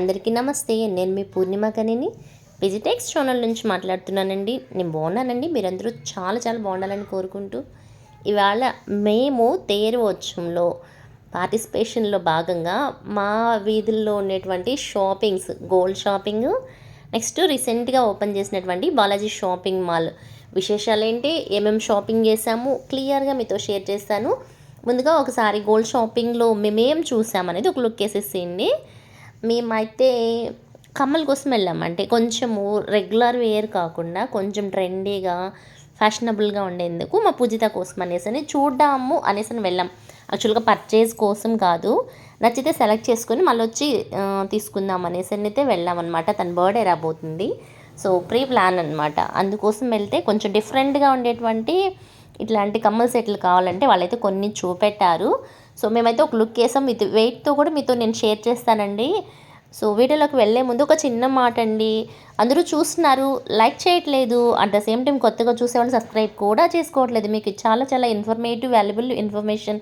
అందరికీ నమస్తే. నేను మీ పూర్ణిమ కనిని విజిటెక్స్ ఛానల్ నుంచి మాట్లాడుతున్నానండి. నేను బాగున్నానండి. మీరందరూ చాలా చాలా బాగుండాలని కోరుకుంటూ ఇవాళ మేము తేరువోత్సవంలో పార్టిసిపేషన్లో భాగంగా మా వీధుల్లో ఉండేటువంటి షాపింగ్స్, గోల్డ్ షాపింగ్, నెక్స్ట్ రీసెంట్గా ఓపెన్ చేసినటువంటి బాలాజీ షాపింగ్ మాల్ విశేషాలు ఏంటి, ఏమేమి షాపింగ్ చేసాము క్లియర్గా మీతో షేర్ చేస్తాను. ముందుగా ఒకసారి గోల్డ్ షాపింగ్లో మేమేం చూసామనేది ఒక లుక్ వేసేసేయండి. మేమైతే కమ్మల కోసం వెళ్ళాము. అంటే కొంచెము రెగ్యులర్ వేర్ కాకుండా కొంచెం ట్రెండీగా ఫ్యాషనబుల్గా ఉండేందుకు మా పూజిత కోసం అనేసి చూడ్డాము అనేసి వెళ్ళాం. యాక్చువల్గా పర్చేజ్ కోసం కాదు, నచ్చితే సెలెక్ట్ చేసుకొని మళ్ళీ వచ్చి తీసుకుందాం అనేసి అయితే వెళ్ళామన్నమాట. తన బర్త్డే రాబోతుంది, సో ప్రీ ప్లాన్ అనమాట. అందుకోసం వెళ్తే కొంచెం డిఫరెంట్గా ఉండేటువంటి ఇట్లాంటి కమ్మల సెట్లు కావాలంటే వాళ్ళైతే కొన్ని చూపెట్టారు. సో మేమైతే ఒక లుక్ వేసాం. విత్ వెయిట్తో కూడా మీతో నేను షేర్ చేస్తానండి. సో వీడియోలోకి వెళ్ళే ముందు ఒక చిన్న మాట అండి, అందరూ చూస్తున్నారు, లైక్ చేయట్లేదు, అట్ ద సేమ్ టైం కొత్తగా చూసేవాళ్ళు సబ్స్క్రైబ్ కూడా చేసుకోవట్లేదు. మీకు చాలా చాలా ఇన్ఫర్మేటివ్ వాల్యుబుల్ ఇన్ఫర్మేషన్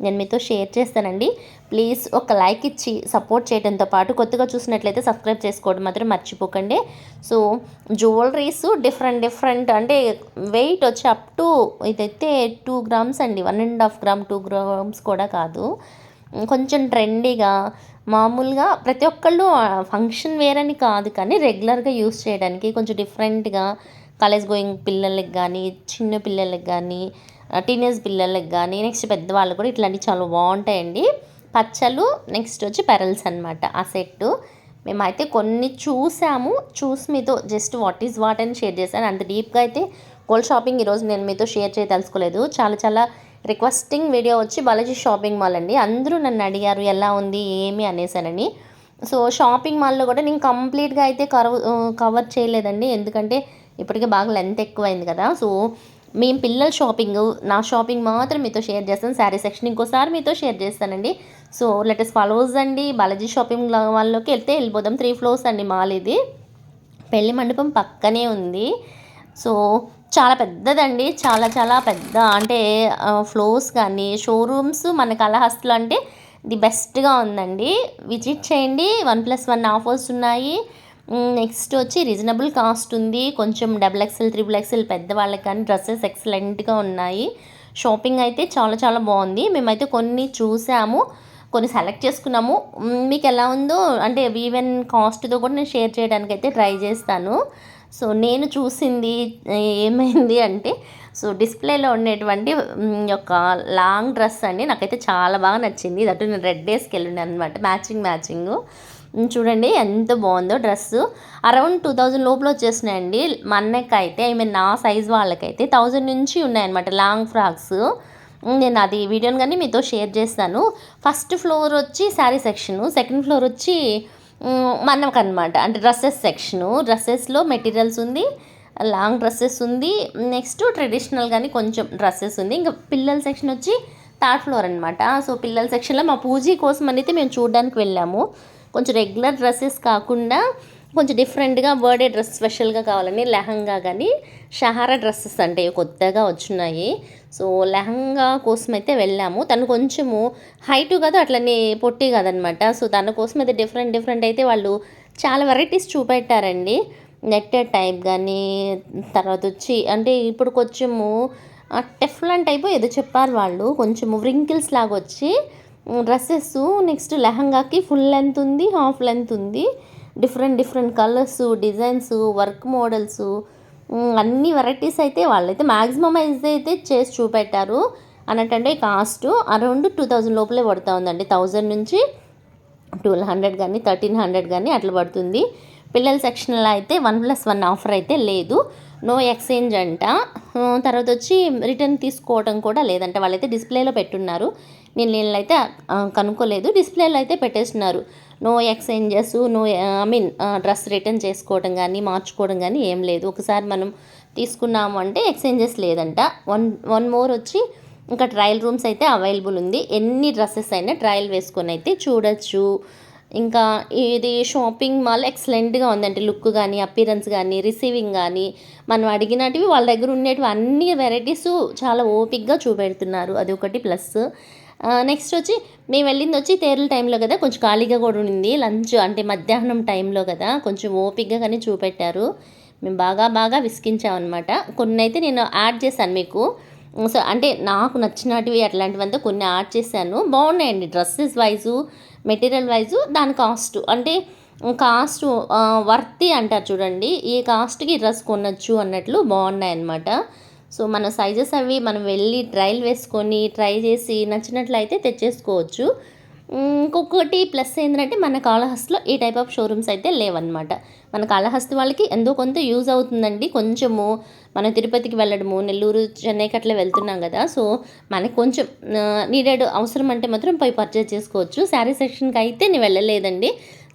నేను మీతో షేర్ చేస్తానండి. ప్లీజ్ ఒక లైక్ ఇచ్చి సపోర్ట్ చేయడంతో పాటు కొత్తగా చూసినట్లయితే సబ్స్క్రైబ్ చేసుకోవడం మాత్రం మర్చిపోకండి. సో జ్యువెలరీస్ డిఫరెంట్ అంటే వెయిట్ వచ్చి అప్ టు ఇదైతే 2 గ్రామ్స్ అండి, 1.5 గ్రామ్ 2 గ్రామ్స్ కూడా కాదు. కొంచెం ట్రెండీగా మామూలుగా ప్రతి ఒక్కళ్ళు ఫంక్షన్ వేర్ అని కాదు, కానీ రెగ్యులర్గా యూస్ చేయడానికి కొంచెం డిఫరెంట్గా కాలేజ్ గోయింగ్ పిల్లలకి కానీ, చిన్న పిల్లలకి కానీ, టీనేజ్ పిల్లలకి కానీ, నెక్స్ట్ పెద్దవాళ్ళు కూడా ఇట్లాంటివి చాలా బాగుంటాయండి. పచ్చలు, నెక్స్ట్ వచ్చి పెరల్స్ అనమాట ఆ సెట్టు. మేమైతే కొన్ని చూసి మీతో జస్ట్ వాట్ ఈజ్ వాట్ అని షేర్ చేశాను. అంత డీప్గా అయితే గోల్డ్ షాపింగ్ ఈరోజు నేను మీతో షేర్ చేయదలుచుకోలేదు. చాలా రిక్వెస్టింగ్ వీడియో వచ్చి బాలాజీ షాపింగ్ మాల్ అండి. అందరూ నన్ను అడిగారు ఎలా ఉంది ఏమి అనేసానని. సో షాపింగ్ మాల్లో కూడా నేను కంప్లీట్గా అయితే కవర్ చేయలేదండి, ఎందుకంటే ఇప్పటికే బాగా లెంత్ ఎక్కువైంది కదా. సో మేము పిల్లల షాపింగ్, నా షాపింగ్ మాత్రం మీతో షేర్ చేస్తాను. శారీ సెక్షన్ ఇంకోసారి మీతో షేర్ చేస్తానండి. సో లెటెస్ట్ ఫాలోవర్స్ అండి. బాలాజీ షాపింగ్ వాళ్ళలోకి వెళ్ళిపోదాం. 3 ఫ్లోర్స్ అండి మాల్ ఇది. పెళ్లి మండపం పక్కనే ఉంది. సో చాలా పెద్దదండి, చాలా పెద్ద. అంటే ఫ్లోర్స్ కానీ షోరూమ్స్ మన కళహస్తులు అంటే ది బెస్ట్గా ఉందండి. విజిట్ చేయండి. 1+1 ఆఫర్స్ ఉన్నాయి. నెక్స్ట్ వచ్చి రీజనబుల్ కాస్ట్ ఉంది. కొంచెం XXL, XXL పెద్దవాళ్ళకి కానీ డ్రెస్సెస్ ఎక్సలెంట్గా ఉన్నాయి. షాపింగ్ అయితే చాలా బాగుంది. మేమైతే కొన్ని చూసాము, కొన్ని సెలెక్ట్ చేసుకున్నాము. మీకు ఎలా ఉందో అంటే ఈవెన్ కాస్ట్తో కూడా నేను షేర్ చేయడానికి అయితే ట్రై చేస్తాను. సో నేను చూసింది ఏమైంది అంటే, సో డిస్ప్లేలో ఉండేటువంటి ఒక లాంగ్ డ్రెస్ అండి, నాకైతే చాలా బాగా నచ్చింది. దట్టు నేను రెడ్ డేస్కి వెళ్ళినాను అనమాట. మ్యాచింగ్ చూడండి ఎంత బాగుందో డ్రెస్సు. అరౌండ్ 2000 లోపల వచ్చేసినాయండి. మా అన్నకి అయితే నా సైజ్ వాళ్ళకైతే 1000 నుంచి ఉన్నాయన్నమాట లాంగ్ ఫ్రాక్స్. నేను అది వీడియోని కానీ మీతో షేర్ చేస్తాను. ఫస్ట్ ఫ్లోర్ వచ్చి శారీ సెక్షను, సెకండ్ ఫ్లోర్ వచ్చి మనకు అనమాట అంటే డ్రెస్సెస్ సెక్షను. డ్రెస్సెస్లో మెటీరియల్స్ ఉంది, లాంగ్ డ్రెస్సెస్ ఉంది, నెక్స్ట్ ట్రెడిషనల్ కానీ కొంచెం డ్రెస్సెస్ ఉంది. ఇంకా పిల్లల సెక్షన్ వచ్చి 3rd ఫ్లోర్ అనమాట. సో పిల్లల సెక్షన్లో మా పూజీ కోసం అయితే మేము చూడడానికి వెళ్ళాము. కొంచెం రెగ్యులర్ డ్రెస్సెస్ కాకుండా కొంచెం డిఫరెంట్గా బర్త్డే డ్రెస్ స్పెషల్గా కావాలని లెహంగా కానీ షహారా డ్రెస్సెస్ అంటే కొత్తగా వచ్చినాయి. సో లెహంగా కోసం అయితే వెళ్ళాము. తను కొంచెము హైటు కదా, అట్లనే పొట్టి కదనమాట. సో తన కోసం అయితే డిఫరెంట్ అయితే వాళ్ళు చాలా వెరైటీస్ చూపెట్టారండి. నెట్టెడ్ టైప్ కానీ, తర్వాత వచ్చి అంటే ఇప్పుడు కొంచెము టెఫ్లాన్ టైప్ ఏదో చెప్పారు వాళ్ళు, కొంచెము వ్రింకిల్స్ లాగా వచ్చి డ్రెస్సెస్. నెక్స్ట్ లెహంగాకి ఫుల్ లెంత్ ఉంది, హాఫ్ లెంత్ ఉంది. Different colours, designs, work models, అన్ని వెరైటీస్ అయితే వాళ్ళైతే మ్యాక్సిమం అయితే చేసి చూపెట్టారు. అన్నట్టంటే కాస్ట్ అరౌండ్ 2000 లోపలే పడుతూ ఉందండి. 1000 నుంచి 1200 కానీ 1300 కానీ అట్లా పడుతుంది. పిల్లల సెక్షన్లో అయితే 1+1 ఆఫర్ అయితే లేదు, నో ఎక్స్చేంజ్ అంట. తర్వాత వచ్చి రిటర్న్ తీసుకోవడం కూడా లేదంట. వాళ్ళైతే డిస్ప్లేలో పెట్టున్నారు, నేనైతే కనుక్కోలేదు. డిస్ప్లేలో అయితే పెట్టేస్తున్నారు. నో ఎక్స్చేంజెస్, డ్రెస్ రిటర్న్ చేసుకోవడం కానీ మార్చుకోవడం కానీ ఏం లేదు. ఒకసారి మనం తీసుకున్నాము అంటే ఎక్స్చేంజెస్ లేదంట. వన్ మోర్ వచ్చి ఇంకా ట్రయల్ రూమ్స్ అయితే అవైలబుల్ ఉంది. ఎన్ని డ్రెస్సెస్ అయినా ట్రయల్ వేసుకొని అయితే చూడొచ్చు. ఇంకా ఇది షాపింగ్ మాల్ ఎక్సలెంట్గా ఉందంటే లుక్ కానీ, అపీరెన్స్ కానీ, రిసీవింగ్ కానీ, మనం అడిగినటివి వాళ్ళ దగ్గర ఉండేటివి అన్ని వెరైటీస్ చాలా ఓపిక్గా చూపెడుతున్నారు. అది ఒకటి ప్లస్. నెక్స్ట్ వచ్చి మేము వెళ్ళింది వచ్చి తేరుల టైంలో కదా, కొంచెం ఖాళీగా కూడా ఉండింది. లంచ్ అంటే మధ్యాహ్నం టైంలో కదా, కొంచెం ఓపికగా కానీ చూపెట్టారు. మేము బాగా బాగా విసిగించామన్నమాట. కొన్ని అయితే నేను యాడ్ చేశాను మీకు. సో అంటే నాకు నచ్చినటివి అట్లాంటివంతా కొన్ని యాడ్ చేశాను. బాగున్నాయండి డ్రెస్సెస్ వైజు, మెటీరియల్ వైజు, దాని కాస్ట్ అంటే కాస్ట్ వర్తి అంటారు చూడండి, ఈ కాస్ట్కి డ్రెస్ కొనొచ్చు అన్నట్లు బాగున్నాయన్నమాట. సో మన సైజెస్ అవి మనం వెళ్ళి ట్రయల్ వేసుకొని ట్రై చేసి నచ్చినట్లయితే తెచ్చేసుకోవచ్చు. ఇంకొకటి ప్లస్ ఏంటంటే మన కాళహస్తిలో ఈ టైప్ ఆఫ్ షోరూమ్స్ అయితే లేవన్నమాట. మన కాళహస్తి వాళ్ళకి ఎంతో కొంత యూజ్ అవుతుందండి. కొంచెము మనం తిరుపతికి వెళ్ళడము, నెల్లూరు, చెన్నైకి అట్లా వెళ్తున్నాం కదా, సో మనకి కొంచెం నీడెడ్ అవసరం అంటే మాత్రం పోయి పర్చేజ్ చేసుకోవచ్చు. శారీ సెక్షన్కి అయితే నేను వెళ్ళలేదండి.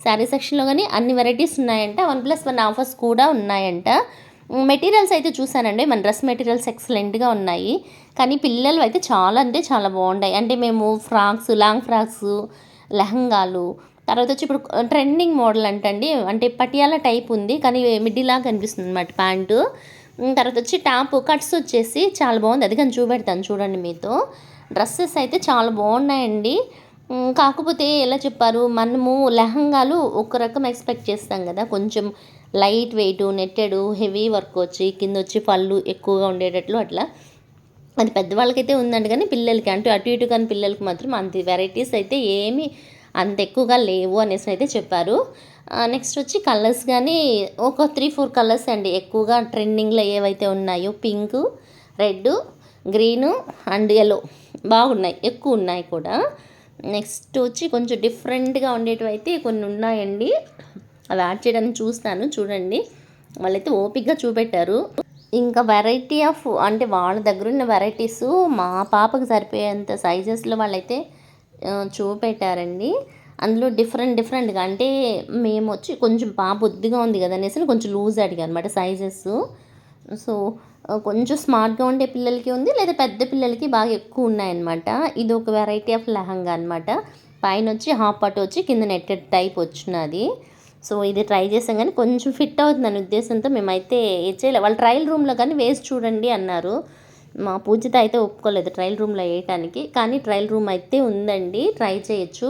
శారీ సెక్షన్లో కానీ అన్ని వెరైటీస్ ఉన్నాయంట, 1+1 ఆఫర్స్ కూడా ఉన్నాయంట. మెటీరియల్స్ అయితే చూసానండి, మన డ్రెస్ మెటీరియల్స్ ఎక్సలెంట్గా ఉన్నాయి. కానీ పిల్లలు అయితే చాలా అంటే చాలా బాగున్నాయి. అంటే మేము ఫ్రాక్స్, లాంగ్ ఫ్రాక్స్, లెహంగాలు, తర్వాత వచ్చి ఇప్పుడు ట్రెండింగ్ మోడల్ అంటండి, అంటే పటియాలా టైప్ ఉంది కానీ మిడ్డీలాగా కనిపిస్తుంది అనమాట ప్యాంటు. తర్వాత వచ్చి టాప్ కట్స్ వచ్చేసి చాలా బాగుంది, అది కానీ చూపెడతాను చూడండి మీతో. డ్రెస్సెస్ అయితే చాలా బాగున్నాయండి. కాకపోతే ఎలా చెప్పారు, మనము లెహంగాలు ఒక రకం ఎక్స్పెక్ట్ చేస్తాం కదా, కొంచెం లైట్ వెయిట్ నెట్టెడు హెవీ వర్క్ వచ్చి కింద వచ్చి పళ్ళు ఎక్కువగా ఉండేటట్లు అట్లా. అది పెద్దవాళ్ళకైతే ఉందండి, కానీ పిల్లలకి అంటే అటు ఇటు కానీ పిల్లలకి మాత్రం అంత వెరైటీస్ అయితే ఏమీ అంత ఎక్కువగా లేవు అనేసి అయితే చెప్పారు. నెక్స్ట్ వచ్చి కలర్స్ కానీ ఒక 3-4 కలర్స్ అండి ఎక్కువగా ట్రెండింగ్లో ఏవైతే ఉన్నాయో, pink, red, green and yellow బాగున్నాయి, ఎక్కువ ఉన్నాయి కూడా. నెక్స్ట్ వచ్చి కొంచెం డిఫరెంట్గా ఉండేటివి అయితే కొన్ని ఉన్నాయండి, అవి యాడ్ చేయడానికి చూస్తాను చూడండి. వాళ్ళైతే ఓపిక్గా చూపెట్టారు. ఇంకా వెరైటీ ఆఫ్ అంటే వాళ్ళ దగ్గర ఉన్న వెరైటీస్ మా పాపకు సరిపోయేంత సైజెస్లో వాళ్ళైతే చూపెట్టారండి. అందులో డిఫరెంట్గా అంటే మేము వచ్చి కొంచెం పాప బొద్దుగా ఉంది కదా అనేసి కొంచెం లూజ్ అడిగా అనమాట సైజెస్. సో కొంచెం స్మార్ట్గా ఉండే పిల్లలకి ఉంది, లేదా పెద్ద పిల్లలకి బాగా ఎక్కువ ఉన్నాయన్నమాట. ఇది ఒక వెరైటీ ఆఫ్ లెహంగా అనమాట. పైన వచ్చి హాఫ్ పట్టు వచ్చి కింద నెట్టెడ్ టైప్ వచ్చినది. సో ఇది ట్రై చేసాం కానీ కొంచెం ఫిట్ అవుతుందని ఉద్దేశంతో మేమైతే చేయలేదు. వాళ్ళు ట్రయల్ రూమ్లో కానీ వేసి చూడండి అన్నారు. మా పూజిత అయితే ఒప్పుకోలేదు ట్రయల్ రూమ్లో వేయటానికి, కానీ ట్రయల్ రూమ్ అయితే ఉందండి, ట్రై చేయొచ్చు,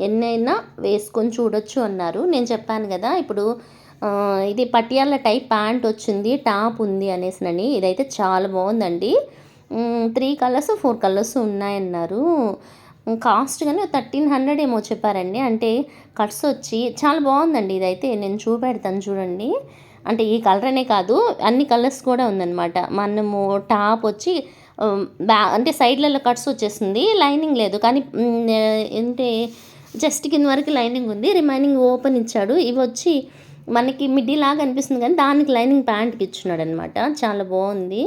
ఎన్నైనా వేసుకొని చూడొచ్చు అన్నారు. నేను చెప్పాను కదా ఇప్పుడు ఇది పటియాలా టైప్ ప్యాంట్ వచ్చింది, టాప్ ఉంది అనేసినని. ఇదైతే చాలా బాగుందండి. 3 కలర్స్ 4 కలర్స్ ఉన్నాయన్నారు. కాస్ట్ కానీ 1300 ఏమో చెప్పారండి. అంటే కట్స్ వచ్చి చాలా బాగుందండి. ఇదైతే నేను చూపెడతాను చూడండి. అంటే ఈ కలర్ అనే కాదు, అన్ని కలర్స్ కూడా ఉందన్నమాట. మనము టాప్ వచ్చి అంటే సైడ్లలో కట్స్ వచ్చేస్తుంది, లైనింగ్ లేదు, కానీ అంటే జస్ట్ కింద వరకు లైనింగ్ ఉంది, రిమైనింగ్ ఓపెన్ ఇచ్చాడు. ఇవి వచ్చి మనకి మిడ్డీ లాగా అనిపిస్తుంది కానీ దానికి లైనింగ్ ప్యాంట్కి ఇచ్చినాడు అనమాట. చాలా బాగుంది.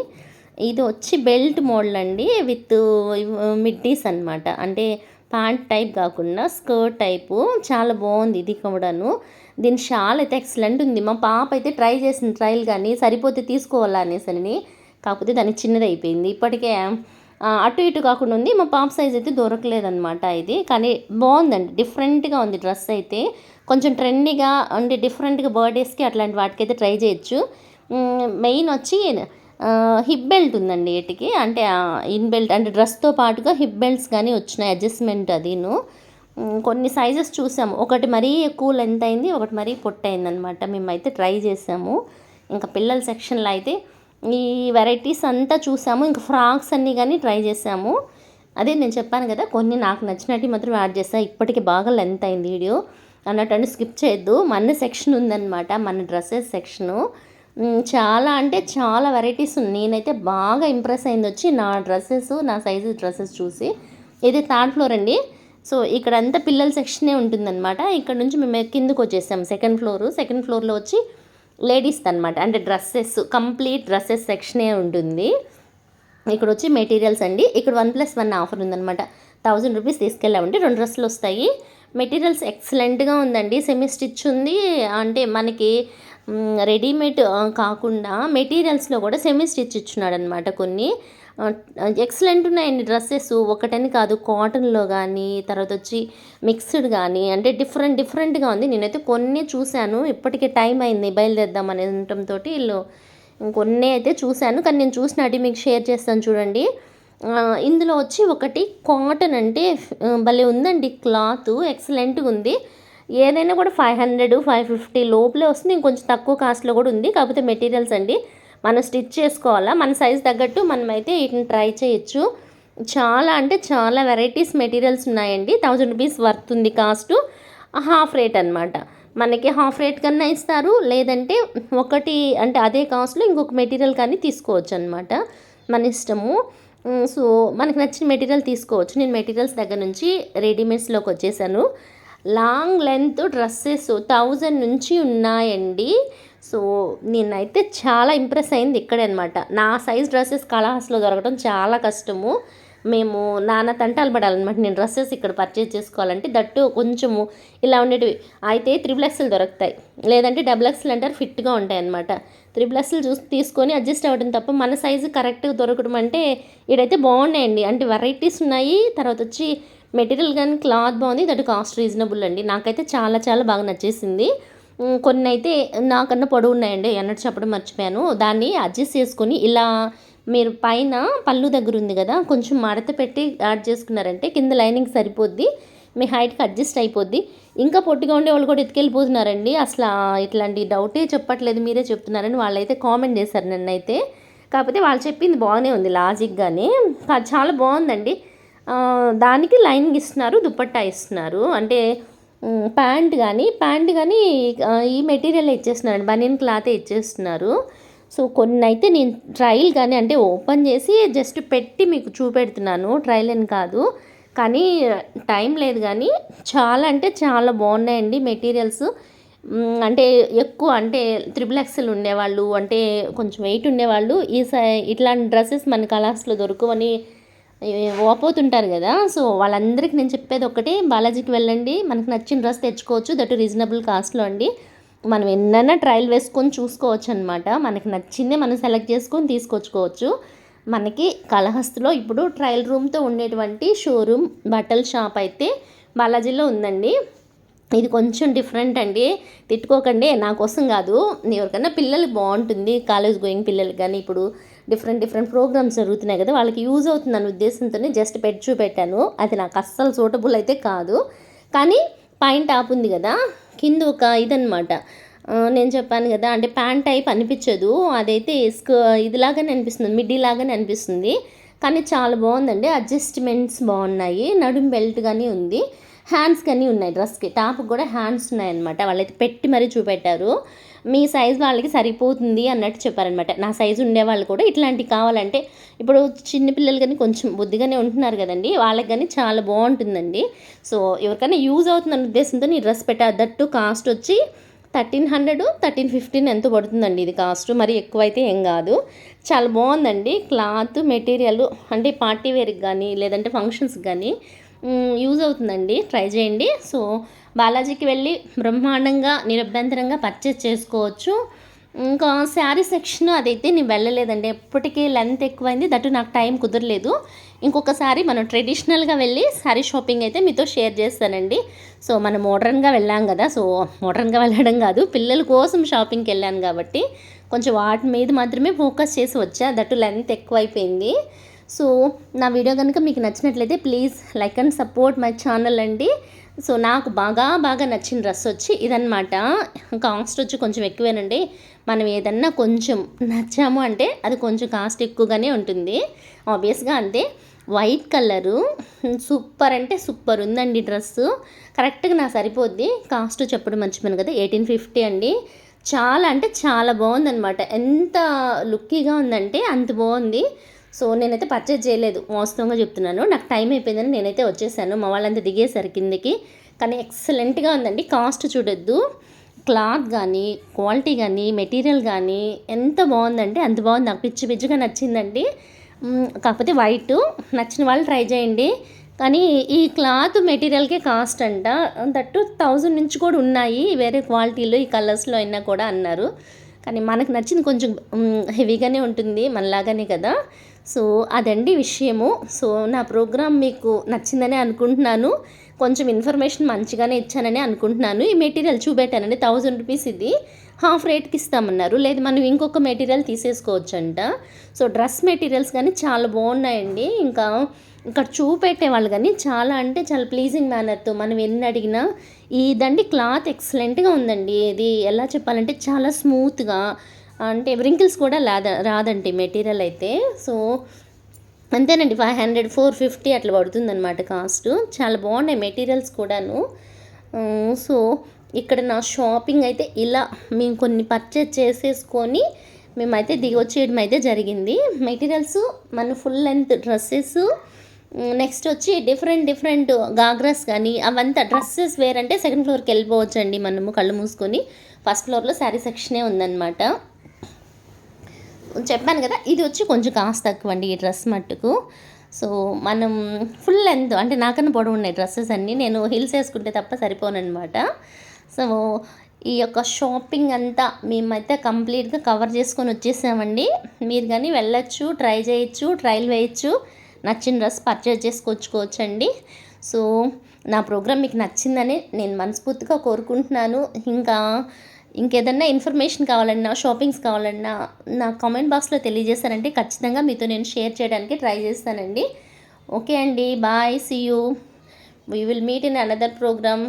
ఇది వచ్చి బెల్ట్ మోడల్ అండి, విత్ మిడ్డీస్ అనమాట. అంటే ప్యాంట్ టైప్ కాకుండా స్కర్ట్ టైపు, చాలా బాగుంది ఇది కూడాను. దీని షాల్ అయితే ఎక్సలెంట్ ఉంది. మా పాప అయితే ట్రై చేసింది ట్రయల్, కానీ సరిపోతే తీసుకోవాలా అనేసని, కాకపోతే దానికి చిన్నది అయిపోయింది. ఇప్పటికే అటు ఇటు కాకుండా ఉంది. మా పాప సైజ్ అయితే దొరకలేదన్నమాట ఇది, కానీ బాగుందండి, డిఫరెంట్గా ఉంది డ్రెస్ అయితే. కొంచెం ట్రెండీగా అంటే డిఫరెంట్గా బర్త్డేస్కి అట్లాంటి వాటికైతే ట్రై చేయొచ్చు. మెయిన్ వచ్చి హిప్ బెల్ట్ ఉందండి వీటికి, అంటే ఇన్ బెల్ట్ అంటే డ్రెస్తో పాటుగా హిప్ బెల్ట్స్ కానీ వచ్చినాయి, అడ్జస్ట్మెంట్ అదిను. కొన్ని సైజెస్ చూసాము, ఒకటి మరీ ఎక్కువ లెంత్ అయింది, ఒకటి మరీ పొట్టయింది అనమాట. మేమైతే ట్రై చేసాము. ఇంకా పిల్లల సెక్షన్లో అయితే ఈ వెరైటీస్ అంతా చూసాము. ఇంకా ఫ్రాక్స్ అన్నీ కానీ ట్రై చేసాము. అదే నేను చెప్పాను కదా, కొన్ని నాకు నచ్చినట్టు మాత్రం యాడ్ చేస్తాను. ఇప్పటికి బాగా లెంత్ అయింది వీడియో అన్నట్టు స్కిప్ చేయొద్దు. మన సెక్షన్ ఉందన్నమాట, మన డ్రెస్సెస్ సెక్షను. చాలా అంటే చాలా వెరైటీస్ ఉన్నాయి. నేనైతే బాగా ఇంప్రెస్ అయింది వచ్చి నా డ్రెస్సెస్, నా సైజు డ్రెస్సెస్ చూసి. ఇది 3rd ఫ్లోర్ అండి. సో ఇక్కడంతా పిల్లల సెక్షనే ఉంటుందన్నమాట. ఇక్కడ నుంచి మేము కిందకు వచ్చేసాము, 2nd ఫ్లోర్. 2nd ఫ్లోర్లో వచ్చి లేడీస్ అనమాట, అంటే డ్రెస్సెస్, కంప్లీట్ డ్రెస్సెస్ సెక్షనే ఉంటుంది. ఇక్కడ వచ్చి మెటీరియల్స్ అండి. ఇక్కడ 1+1 ఆఫర్ ఉందన్నమాట. 1000 రూపీస్ తీసుకెళ్ళామంటే 2 డ్రెస్సులు వస్తాయి. మెటీరియల్స్ ఎక్సలెంట్గా ఉందండి, సెమీ స్టిచ్ ఉంది. అంటే మనకి రెడీమేడ్ కాకుండా మెటీరియల్స్లో కూడా సెమీ స్టిచ్ ఇచ్చున్నాడు అనమాట. కొన్ని ఎక్సలెంట్ ఉన్నాయండి డ్రెస్సెస్, ఒకటని కాదు, కాటన్లో కానీ, తర్వాత వచ్చి మిక్స్డ్ కానీ, అంటే డిఫరెంట్గా ఉంది. నేనైతే కొన్ని చూశాను, ఇప్పటికే టైం అయింది బయలుదేద్దాం అనేటంతో వీళ్ళు కొన్ని అయితే చూశాను, కానీ నేను చూసినట్టు మీకు షేర్ చేస్తాను చూడండి. ఇందులో వచ్చి ఒకటి కాటన్ అంటే భలే ఉందండి, క్లాత్ ఎక్సలెంట్గా ఉంది. ఏదైనా కూడా 500, 550 లోపలే వస్తుంది. ఇంకొంచెం తక్కువ కాస్ట్లో కూడా ఉంది. కాకపోతే మెటీరియల్స్ అండి మనం స్టిచ్ చేసుకోవాలా, మన సైజ్ తగ్గట్టు మనమైతే వీటిని ట్రై చేయొచ్చు. చాలా అంటే చాలా వెరైటీస్ మెటీరియల్స్ ఉన్నాయండి. 1000 రూపీస్ వర్త్ ఉంది కాస్ట్. హాఫ్ రేట్ అనమాట. మనకి హాఫ్ రేట్ కన్నా ఇస్తారు, లేదంటే ఒకటి అంటే అదే కాస్ట్లో ఇంకొక మెటీరియల్ కానీ తీసుకోవచ్చు అనమాట, మన ఇష్టము. సో మనకు నచ్చిన మెటీరియల్ తీసుకోవచ్చు. నేను మెటీరియల్స్ దగ్గర నుంచి రెడీమేడ్స్లోకి వచ్చేసాను. లాంగ్ లెంత్ డ్రెస్సెస్ 1000 నుంచి ఉన్నాయండి. సో నేనైతే చాలా ఇంప్రెస్ అయింది ఇక్కడే అనమాట. నా సైజ్ డ్రెస్సెస్ కళాహాస్లో దొరకడం చాలా కష్టము. మేము నాన్న తంటాలు పడాలన్నమాట నేను డ్రెస్సెస్ ఇక్కడ పర్చేజ్ చేసుకోవాలంటే. దట్టు కొంచెము ఇలా ఉండేటివి అయితే 3XL దొరుకుతాయి, లేదంటే XXL అంటారు, ఫిట్గా ఉంటాయి అన్నమాట. 3XL చూసి తీసుకొని అడ్జస్ట్ అవ్వడం తప్ప మన సైజు కరెక్ట్గా దొరకడం అంటే ఇడైతే బాగున్నాయండి. అంటే వెరైటీస్ ఉన్నాయి. తర్వాత వచ్చి మెటీరియల్ కానీ క్లాత్ బాగుంది, దట్ కాస్ట్ రీజనబుల్ అండి. నాకైతే చాలా చాలా బాగా నచ్చేసింది. కొన్ని అయితే నాకన్నా పొడవు ఉన్నాయండి, అన్నట్టు చెప్పడం మర్చిపోయాను. దాన్ని అడ్జస్ట్ చేసుకొని ఇలా మీరు పైన పళ్ళు దగ్గర ఉంది కదా, కొంచెం మడత పెట్టి యాడ్ చేసుకున్నారంటే కింద లైనింగ్ సరిపోద్ది, మీ హైట్కి అడ్జస్ట్ అయిపోద్ది. ఇంకా పొట్టిగా ఉండే వాళ్ళు కూడా ఎత్తుకెళ్ళిపోతున్నారండి. అసలు ఇట్లాంటి డౌటే చెప్పట్లేదు, మీరే చెప్తున్నారని వాళ్ళైతే కామెంట్ చేశారు నన్నైతే. కాకపోతే వాళ్ళు చెప్పింది బాగానే ఉంది లాజిక్గానే, చాలా బాగుందండి. దానికి లైనింగ్ ఇస్తున్నారు, దుపట్టా ఇస్తున్నారు. అంటే ప్యాంట్ కానీ ఈ మెటీరియల్ ఇచ్చేస్తున్నారండి, బనియన్ క్లాతే ఇచ్చేస్తున్నారు. సో కొన్ని అయితే నేను ట్రయల్ కానీ అంటే ఓపెన్ చేసి జస్ట్ పెట్టి మీకు చూపెడుతున్నాను, ట్రయల్ అని కాదు. కానీ టైం లేదు, కానీ చాలా అంటే చాలా బాగున్నాయండి మెటీరియల్స్. అంటే ఎక్కువ అంటే XXL ఉండేవాళ్ళు, అంటే కొంచెం వెయిట్ ఉండేవాళ్ళు ఇట్లాంటి డ్రెస్సెస్ మన కలర్స్లో దొరకవని ఓపోతుంటారు కదా. సో వాళ్ళందరికీ నేను చెప్పేది ఒకటి, బాలాజీకి వెళ్ళండి, మనకు నచ్చిన డ్రెస్ తెచ్చుకోవచ్చు, దట్ రీజనబుల్ కాస్ట్లో అండి. మనం ఎన్నైనా ట్రయల్ వేసుకొని చూసుకోవచ్చు అనమాట. మనకి నచ్చిందే మనం సెలెక్ట్ చేసుకొని తీసుకొచ్చుకోవచ్చు. మనకి కాళహస్తిలో ఇప్పుడు ట్రయల్ రూమ్తో ఉండేటువంటి షోరూమ్ బట్టల షాప్ అయితే బాలాజీలో ఉందండి. ఇది కొంచెం డిఫరెంట్ అండి, తిట్టుకోకండి, నా కోసం కాదు, ఎవరికైనా పిల్లలకి బాగుంటుంది, కాలేజ్ గోయింగ్ పిల్లలకి కానీ ఇప్పుడు డిఫరెంట్ ప్రోగ్రామ్స్ జరుగుతున్నాయి కదా, వాళ్ళకి యూజ్ అవుతుందన్న ఉద్దేశంతోనే జస్ట్ పెట్టి చూపెట్టాను. అది నాకు అస్సలు సూటబుల్ అయితే కాదు. కానీ పైన టాప్ ఉంది కదా, కింద ఒక ఇదనమాట, నేను చెప్పాను కదా, అంటే ప్యాంట్ టైప్ అనిపించదు, అదైతే ఇదిలాగానే అనిపిస్తుంది, మిడ్డీ లాగానే అనిపిస్తుంది. కానీ చాలా బాగుందండి, అడ్జస్ట్మెంట్స్ బాగున్నాయి, నడుం బెల్ట్ కానీ ఉంది, హ్యాండ్స్ కానీ ఉన్నాయి, డ్రెస్కి టాప్కి కూడా హ్యాండ్స్ ఉన్నాయన్నమాట. వాళ్ళైతే పెట్టి మరీ చూపెట్టారు. మీ సైజు వాళ్ళకి సరిపోతుంది అన్నట్టు చెప్పారనమాట. నా సైజు ఉండేవాళ్ళు కూడా ఇట్లాంటివి కావాలంటే, ఇప్పుడు చిన్నపిల్లలు కానీ కొంచెం బుద్ధిగానే ఉంటున్నారు కదండి, వాళ్ళకి కానీ చాలా బాగుంటుందండి. సో ఎవరికైనా యూజ్ అవుతుందన్న ఉద్దేశంతో ఈ డ్రెస్ పెట్టేటట్టు కాస్ట్ వచ్చి 1300, 1315 ఎంతో పడుతుందండి ఇది కాస్ట్, మరి ఎక్కువైతే ఏం కాదు. చాలా బాగుందండి క్లాత్ మెటీరియల్, అంటే పార్టీ వేర్కి కానీ లేదంటే ఫంక్షన్స్కి కానీ యూజ్ అవుతుందండి, ట్రై చేయండి. సో బాలాజీకి వెళ్ళి బ్రహ్మాండంగా నిరభ్యంతరంగా పర్చేస్ చేసుకోవచ్చు. ఇంకా శారీ సెక్షన్ అదైతే నేను వెళ్ళలేదండి, ఎప్పటికీ లెంత్ ఎక్కువైంది, దట్టు నాకు టైం కుదరలేదు. ఇంకొకసారి మనం ట్రెడిషనల్గా వెళ్ళి శారీ షాపింగ్ అయితే మీతో షేర్ చేస్తానండి. సో మనం మోడర్న్గా వెళ్ళాం కదా, సో మోడర్న్గా వెళ్ళడం కాదు, పిల్లల కోసం షాపింగ్కి వెళ్ళాను కాబట్టి కొంచెం వాటి మీద మాత్రమే ఫోకస్ చేసి వచ్చా, దట్టు లెంత్ ఎక్కువైపోయింది. సో నా వీడియో కనుక మీకు నచ్చినట్లయితే please like and support my channel అండి. సో నాకు బాగా నచ్చిన డ్రెస్ వచ్చి ఇదనమాట. కాస్ట్ వచ్చి కొంచెం ఎక్కువేనండి, మనం ఏదన్నా కొంచెం నచ్చాము అంటే అది కొంచెం కాస్ట్ ఎక్కువగానే ఉంటుంది, ఆబ్వియస్గా అంతే. వైట్ కలరు సూపర్ అంటే సూపర్ ఉందండి డ్రెస్సు, కరెక్ట్గా నాకు సరిపోద్ది. కాస్ట్ చెప్పడం మర్చిపోయాను కదా, 1850 అండి. చాలా అంటే చాలా బాగుందనమాట, ఎంత లుక్కీగా ఉందంటే అంత బాగుంది. సో నేనైతే పర్చేజ్ చేయలేదు, వాస్తవంగా చెప్తున్నాను, నాకు టైం అయిపోయిందని నేనైతే వచ్చేసాను, మా వాళ్ళంతా దిగేసారు కిందకి. కానీ ఎక్సలెంట్గా ఉందండి, కాస్ట్ చూడొద్దు, క్లాత్ కానీ క్వాలిటీ కానీ మెటీరియల్ కానీ ఎంత బాగుందంటే అంత బాగుంది, నాకు పిచ్చిగా నచ్చిందండి. కాకపోతే వైట్ నచ్చిన వాళ్ళు ట్రై చేయండి. కానీ ఈ క్లాత్ మెటీరియల్కే కాస్ట్ అంట, దట్టు 1000 నుంచి కూడా ఉన్నాయి వేరే క్వాలిటీలో ఈ కలర్స్లో అయినా కూడా అన్నారు. కానీ మనకు నచ్చింది కొంచెం హెవీగానే ఉంటుంది, మనలాగానే కదా. సో అదండి విషయము. సో నా ప్రోగ్రామ్ మీకు నచ్చిందని అనుకుంటున్నాను, కొంచెం ఇన్ఫర్మేషన్ మంచిగానే ఇచ్చానని అనుకుంటున్నాను. ఈ మెటీరియల్ చూపెట్టానండి, 1000 రూపీస్ ఇది, హాఫ్ రేట్కి ఇస్తామన్నారు. లేదు మనం ఇంకొక మెటీరియల్ తీసేసుకోవచ్చంట. సో డ్రెస్ మెటీరియల్స్ కానీ చాలా బాగున్నాయండి. ఇంకా ఇక్కడ చూపెట్టేవాళ్ళు కానీ చాలా అంటే చాలా ప్లీజింగ్ మేనర్తో మనం ఎన్ని అడిగినా ఇదండి క్లాత్ ఎక్సలెంట్గా ఉందండి. ఇది ఎలా చెప్పాలంటే చాలా స్మూత్గా, అంటే వ్రింకిల్స్ కూడా రాదండి మెటీరియల్ అయితే. సో అంతేనండి, 500, 450 అట్లా పడుతుందన్నమాట కాస్ట్. చాలా బాగున్నాయి మెటీరియల్స్ కూడాను. సో ఇక్కడ నా షాపింగ్ అయితే ఇలా మేము కొన్ని పర్చేజ్ చేసేసుకొని మేమైతే దిగొచ్చేయడం అయితే జరిగింది. మెటీరియల్స్ మన ఫుల్ లెంత్ డ్రెస్సెస్, నెక్స్ట్ వచ్చి డిఫరెంట్ గాగ్రాస్ కానీ అవంతా డ్రెస్సెస్ వేరంటే సెకండ్ ఫ్లోర్కి వెళ్ళిపోవచ్చండి మనము కళ్ళు మూసుకొని. ఫస్ట్ ఫ్లోర్లో శారీ సెక్షనే ఉందన్నమాట. చెప్పాను కదా, ఇది వచ్చి కొంచెం కాస్ట్ తక్కువ అండి ఈ డ్రెస్ మట్టుకు. సో మనం ఫుల్ లెంత్, అంటే నాకన్నా పొడవు ఉన్నాయి డ్రెస్సెస్ అన్నీ, నేను హిల్స్ వేసుకుంటే తప్ప సరిపోనమాట. సో ఈ యొక్క షాపింగ్ అంతా మేమైతే కంప్లీట్గా కవర్ చేసుకొని వచ్చేసామండి. మీరు కానీ వెళ్ళొచ్చు, ట్రై చేయొచ్చు, ట్రయల్ వేయచ్చు, నచ్చిన డ్రెస్ పర్చేజ్ చేసుకొచ్చుకోవచ్చండి. సో నా ప్రోగ్రామ్ మీకు నచ్చిందని నేను మనస్ఫూర్తిగా కోరుకుంటున్నాను. ఇంకేదన్నా ఇన్ఫర్మేషన్ కావాలన్నా, షాపింగ్స్ కావాలన్నా నా కామెంట్ బాక్స్లో తెలియజేశారంటే ఖచ్చితంగా మీతో నేను షేర్ చేయడానికి ట్రై చేస్తానండి. ఓకే అండి, bye, see you, we will meet in another programme.